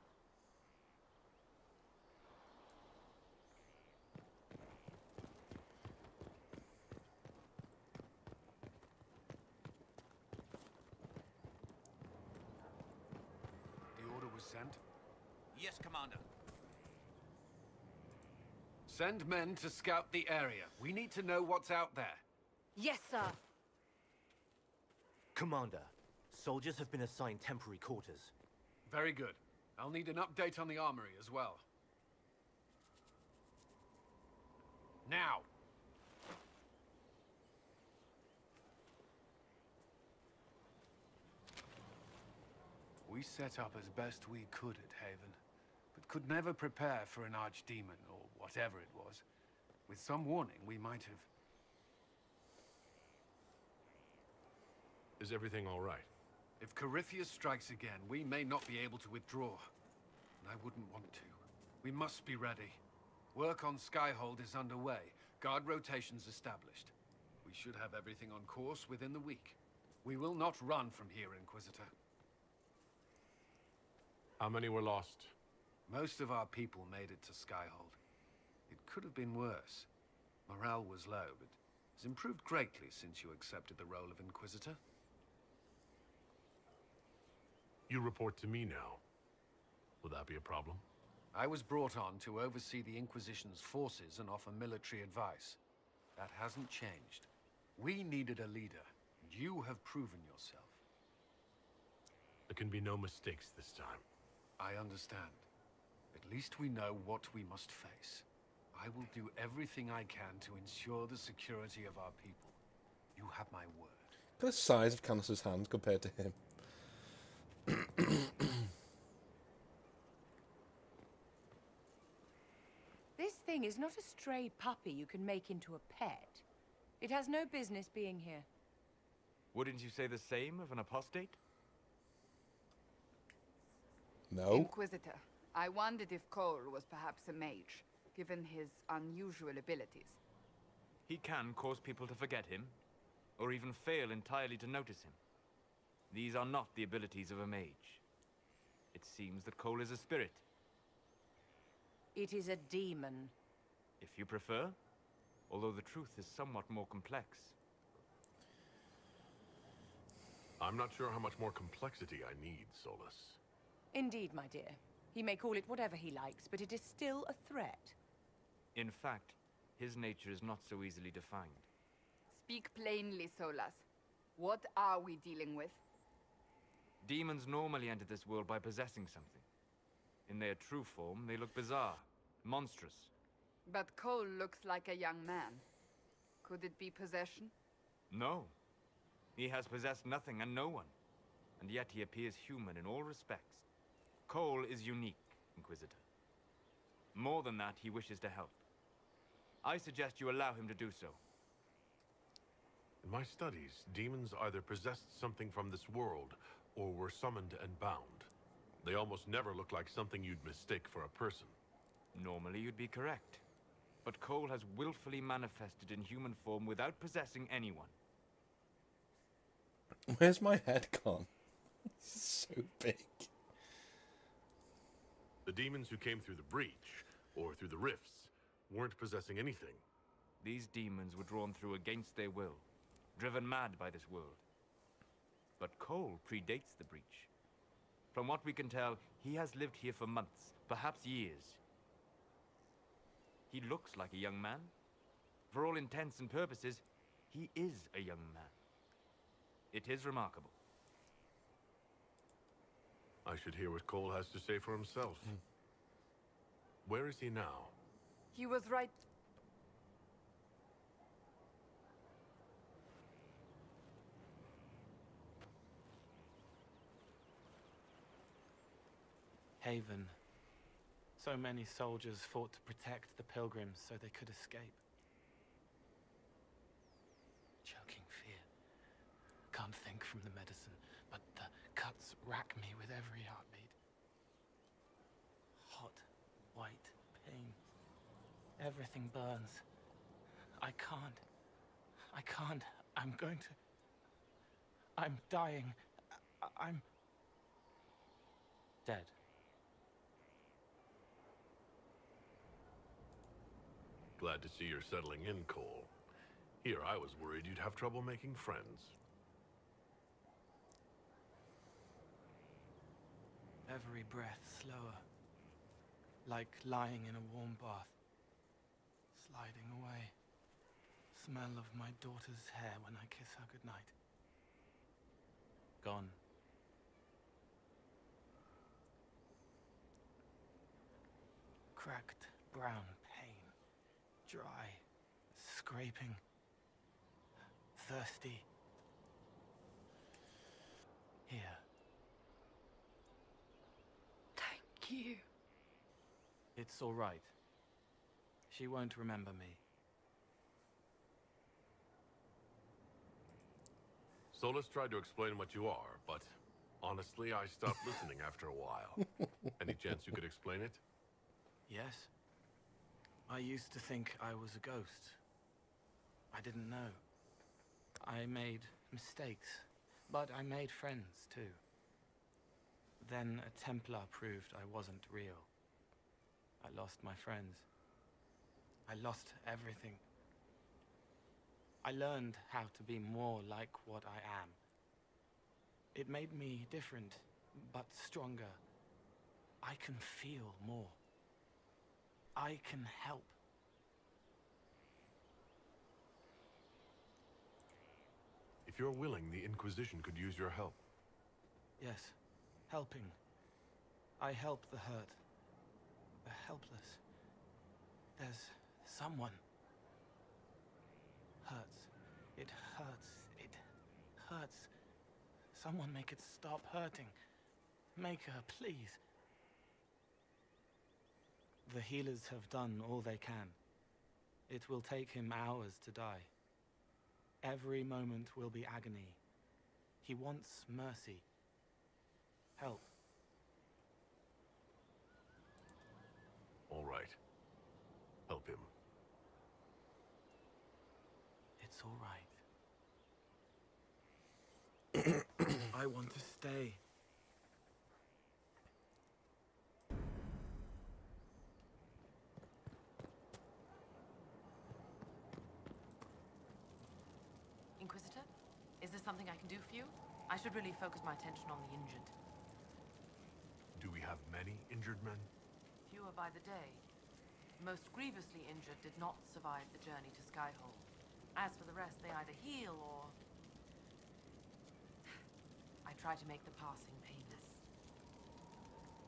The order was sent? Yes, Commander. Send men to scout the area. We need to know what's out there. Yes, sir. Commander, soldiers have been assigned temporary quarters. Very good. I'll need an update on the armory as well. Now! We set up as best we could at Haven, but could never prepare for an archdemon, or whatever it was. With some warning, we might have... Is everything all right? If Coryphius strikes again, we may not be able to withdraw. And I wouldn't want to. We must be ready. Work on Skyhold is underway. Guard rotations established. We should have everything on course within the week. We will not run from here, Inquisitor. How many were lost? Most of our people made it to Skyhold. It could have been worse. Morale was low, but it's improved greatly since you accepted the role of Inquisitor. You report to me now. Will that be a problem? I was brought on to oversee the Inquisition's forces and offer military advice. That hasn't changed. We needed a leader, and you have proven yourself. There can be no mistakes this time. I understand. At least we know what we must face. I will do everything I can to ensure the security of our people. You have my word. Look at the size of Canis' hand compared to him. This thing is not a stray puppy you can make into a pet. It has no business being here. Wouldn't you say the same of an apostate? No. Inquisitor, I wondered if Cole was perhaps a mage, given his unusual abilities. He can cause people to forget him, or even fail entirely to notice him. These are not the abilities of a mage. It seems that Cole is a spirit. It is a demon. If you prefer, although the truth is somewhat more complex. I'm not sure how much more complexity I need, Solus. Indeed, my dear. He may call it whatever he likes, but it is still a threat. In fact, his nature is not so easily defined. Speak plainly, Solas. What are we dealing with? Demons normally enter this world by possessing something. In their true form, they look bizarre, monstrous. But Cole looks like a young man. Could it be possession? No. He has possessed nothing and no one. And yet he appears human in all respects. Cole is unique, Inquisitor. More than that, he wishes to help. I suggest you allow him to do so. In my studies, demons either possessed something from this world, or were summoned and bound. They almost never look like something you'd mistake for a person. Normally you'd be correct. But Cole has willfully manifested in human form without possessing anyone. Where's my head gone? It's so big. The demons who came through the breach, or through the rifts, weren't possessing anything. These demons were drawn through against their will, driven mad by this world. But Cole predates the breach. From what we can tell, he has lived here for months, perhaps years. He looks like a young man. For all intents and purposes, he is a young man. It is remarkable. I should hear what Cole has to say for himself. Where is he now? He was right. Haven. So many soldiers fought to protect the pilgrims so they could escape. Choking fear. Can't think from the medicine, but the cuts rack me with every heartbeat. Hot, white pain. Everything burns. I can't. I'm going to... I'm dying. I'm... dead. Glad to see you're settling in, Cole. Here, I was worried you'd have trouble making friends. Every breath slower. Like lying in a warm bath. Sliding away. Smell of my daughter's hair when I kiss her goodnight. Gone. Cracked brown pain. Dry. Scraping. Thirsty. Here. Thank you. It's all right. She won't remember me. Solus tried to explain what you are, but honestly, I stopped listening after a while. Any chance you could explain it? Yes. I used to think I was a ghost. I didn't know. I made mistakes, but I made friends too. Then a Templar proved I wasn't real. I lost my friends. I lost everything. I learned how to be more like what I am. It made me different, but stronger. I can feel more. I can help. If you're willing, the Inquisition could use your help. Yes, helping. I help the hurt, the helpless. There's someone. Hurts. It hurts. It hurts. Someone make it stop hurting. Make her, please. The healers have done all they can. It will take him hours to die. Every moment will be agony. He wants mercy. Help. All right. Help him. It's all right. I want to stay. Inquisitor, is there something I can do for you? I should really focus my attention on the injured. Do we have many injured men? Fewer by the day. The most grievously injured did not survive the journey to Skyhold. As for the rest, they either heal or... I try to make the passing painless.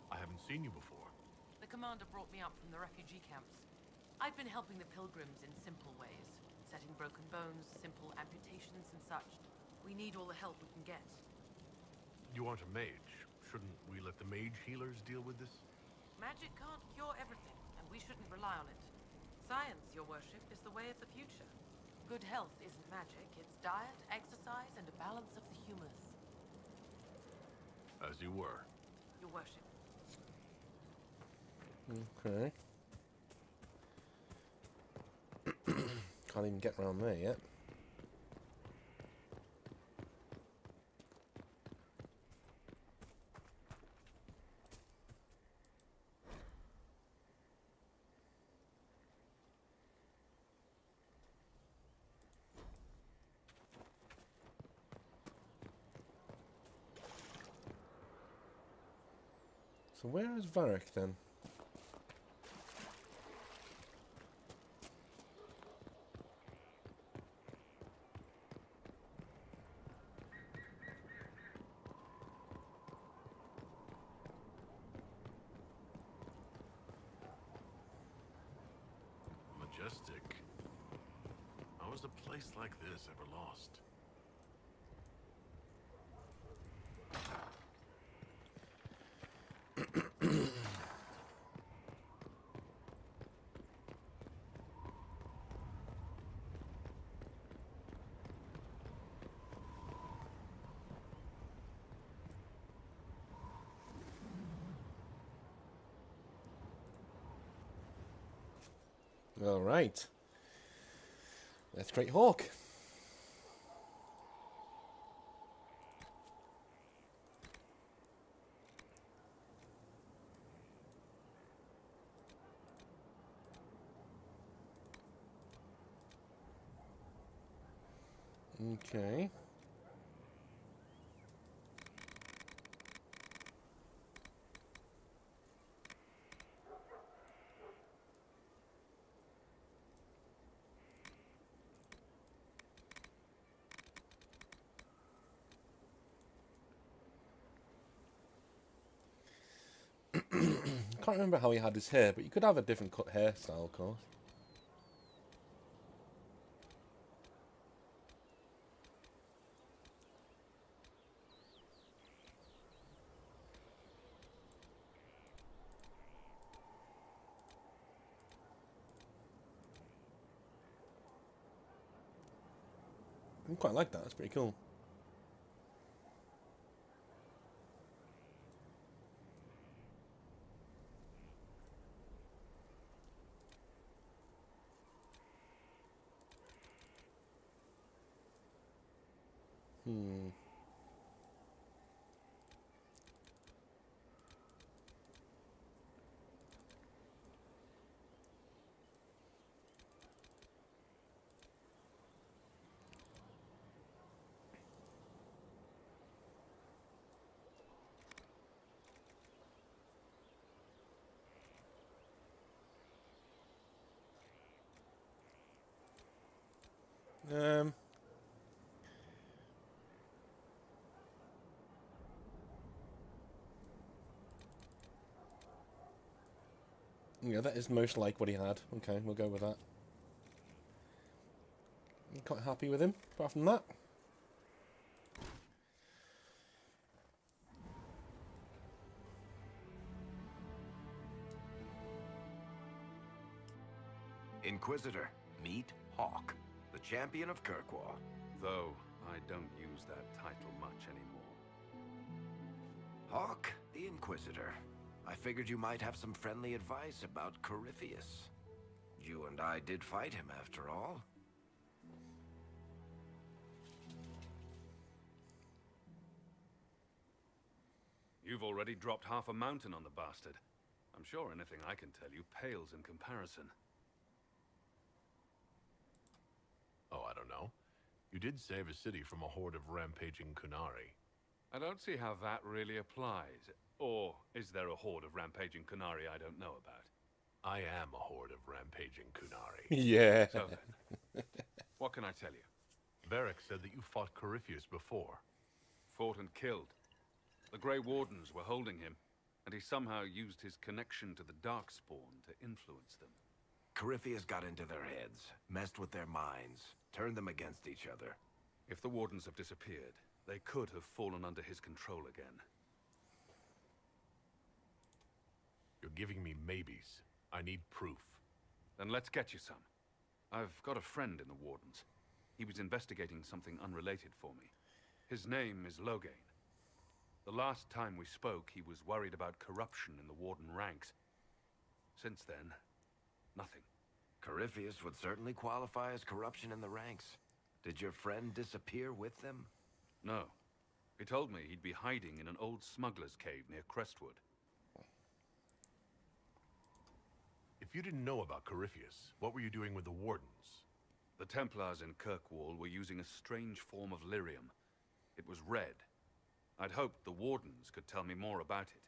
I haven't seen you before. The commander brought me up from the refugee camps. I've been helping the pilgrims in simple ways. Setting broken bones, simple amputations and such. We need all the help we can get. You aren't a mage. Shouldn't we let the mage healers deal with this? Magic can't cure everything, and we shouldn't rely on it. Science, your worship, is the way of the future. Good health isn't magic, it's diet, exercise, and a balance of the humors. As you were. Your worship. Okay. Can't even get around there yet. So where is Varric then? Majestic. How is a place like this ever lost? All right. Let's Great Hawk. Okay. Can't remember how he had his hair, but you could have a different cut hairstyle, of course. I quite like that. That's pretty cool. Yeah, that is most like what he had. Okay, we'll go with that. I'm quite happy with him, apart from that. Inquisitor, meet Hawk, the champion of Kirkwall. Though I don't use that title much anymore. Hawk, the Inquisitor. I figured you might have some friendly advice about Corypheus. You and I did fight him, after all. You've already dropped half a mountain on the bastard. I'm sure anything I can tell you pales in comparison. Oh, I don't know. You did save a city from a horde of rampaging Kunari. I don't see how that really applies. Or is there a horde of rampaging Kunari I don't know about? I am a horde of rampaging Kunari. Yeah. So then, what can I tell you? Varric said that you fought Corypheus before. fought and killed. The Grey Wardens were holding him, and he somehow used his connection to the Darkspawn to influence them. Corypheus got into their heads, messed with their minds, turned them against each other. If the Wardens have disappeared, they could have fallen under his control again. You're giving me maybes. I need proof. Then let's get you some. I've got a friend in the Wardens. He was investigating something unrelated for me. His name is Loghain. The last time we spoke, he was worried about corruption in the Warden ranks. Since then, nothing. Corypheus would certainly qualify as corruption in the ranks. Did your friend disappear with them? No. He told me he'd be hiding in an old smuggler's cave near Crestwood. If you didn't know about Corypheus, what were you doing with the Wardens? The Templars in Kirkwall were using a strange form of lyrium. It was red. I'd hoped the Wardens could tell me more about it.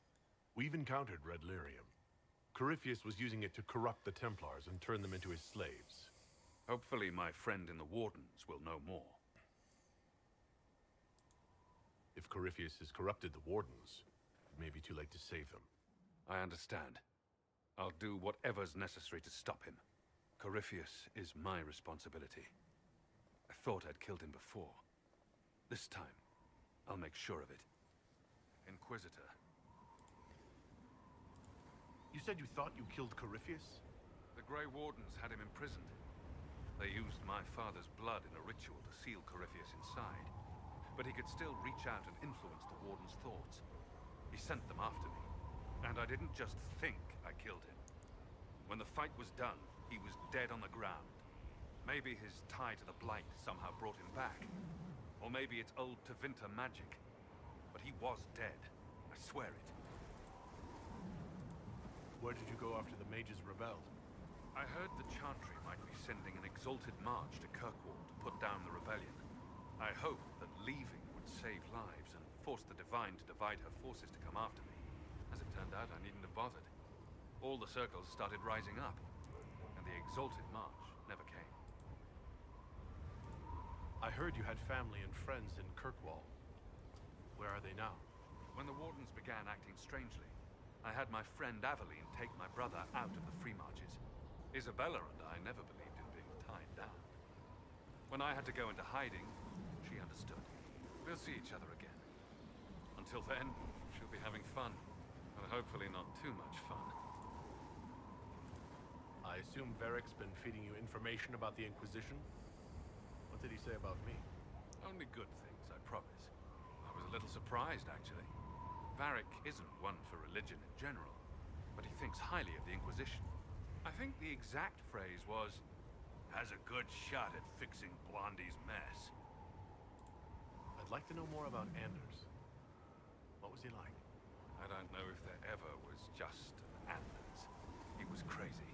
We've encountered red lyrium. Corypheus was using it to corrupt the Templars and turn them into his slaves. Hopefully my friend in the Wardens will know more. If Corypheus has corrupted the Wardens, it may be too late to save them. I understand. I'll do whatever's necessary to stop him. Corypheus is my responsibility. I thought I'd killed him before. This time, I'll make sure of it. Inquisitor. You said you thought you killed Corypheus? The Grey Wardens had him imprisoned. They used my father's blood in a ritual to seal Corypheus inside. But he could still reach out and influence the Warden's thoughts. He sent them after me. And I didn't just think I killed him. When the fight was done, he was dead on the ground. Maybe his tie to the Blight somehow brought him back. Or maybe it's old Tevinter magic. But he was dead. I swear it. Where did you go after the mages rebelled? I heard the Chantry might be sending an exalted march to Kirkwall to put down the rebellion. I hoped that leaving would save lives and force the Divine to divide her forces to come after me. As it turned out, I needn't have bothered. All the circles started rising up, and the exalted march never came. I heard you had family and friends in Kirkwall. Where are they now? When the Wardens began acting strangely, I had my friend Aveline take my brother out of the Free Marches. Isabella and I never believed in being tied down. When I had to go into hiding, she understood. We'll see each other again. Until then, she'll be having fun. But hopefully not too much fun. I assume Varric's been feeding you information about the Inquisition? What did he say about me? Only good things, I promise. I was a little surprised, actually. Varric isn't one for religion in general, but he thinks highly of the Inquisition. I think the exact phrase was, has a good shot at fixing Blondie's mess. I'd like to know more about Anders. What was he like? I don't know if there ever was just Anders. He was crazy.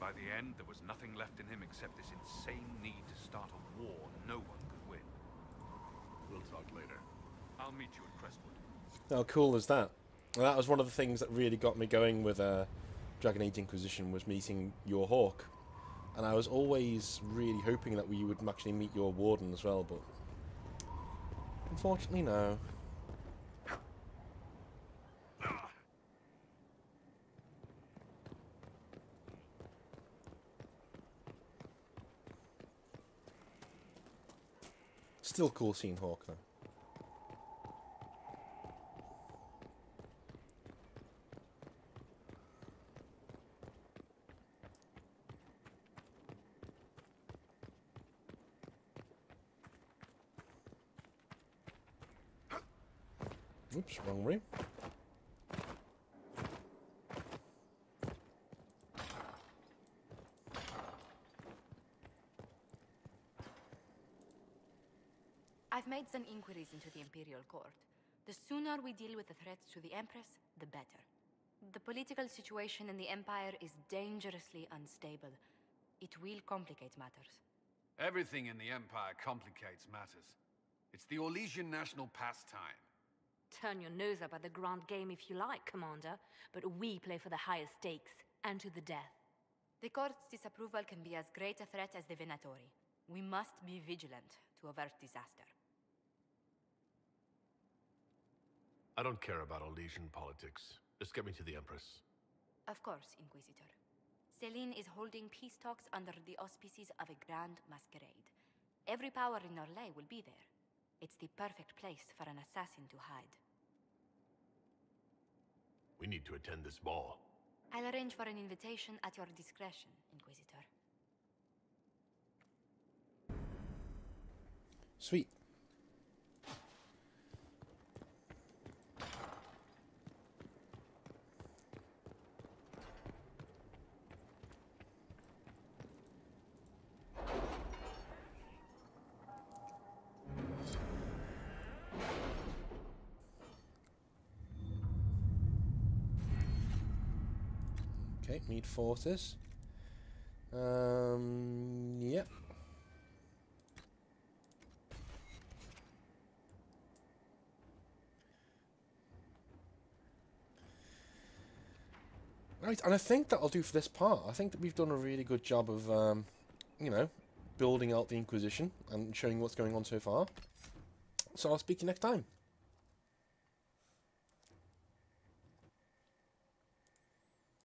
By the end, there was nothing left in him except this insane need to start a war no one could win. We'll talk later. I'll meet you at Crestwood. How cool is that? Well, that was one of the things that really got me going with Dragon Age Inquisition, was meeting your Hawk. And I was always really hoping that we would actually meet your Warden as well, but unfortunately no. Still cool seeing Hawk though. Oops, wrong room. I've made some inquiries into the Imperial Court. The sooner we deal with the threats to the Empress, the better. The political situation in the Empire is dangerously unstable. It will complicate matters. Everything in the Empire complicates matters. It's the Orlesian national pastime. Turn your nose up at the grand game if you like, Commander, but we play for the highest stakes, and to the death. The Court's disapproval can be as great a threat as the Venatori. We must be vigilant to avert disaster. I don't care about Elysian politics. Just get me to the Empress. Of course, Inquisitor. Celine is holding peace talks under the auspices of a grand masquerade. Every power in Orlais will be there. It's the perfect place for an assassin to hide. We need to attend this ball. I'll arrange for an invitation at your discretion, Inquisitor. Sweet. Okay, need forces. Yep. Right, and I think that'll do for this part. I think that we've done a really good job of, you know, building out the Inquisition and showing what's going on so far. So I'll speak to you next time.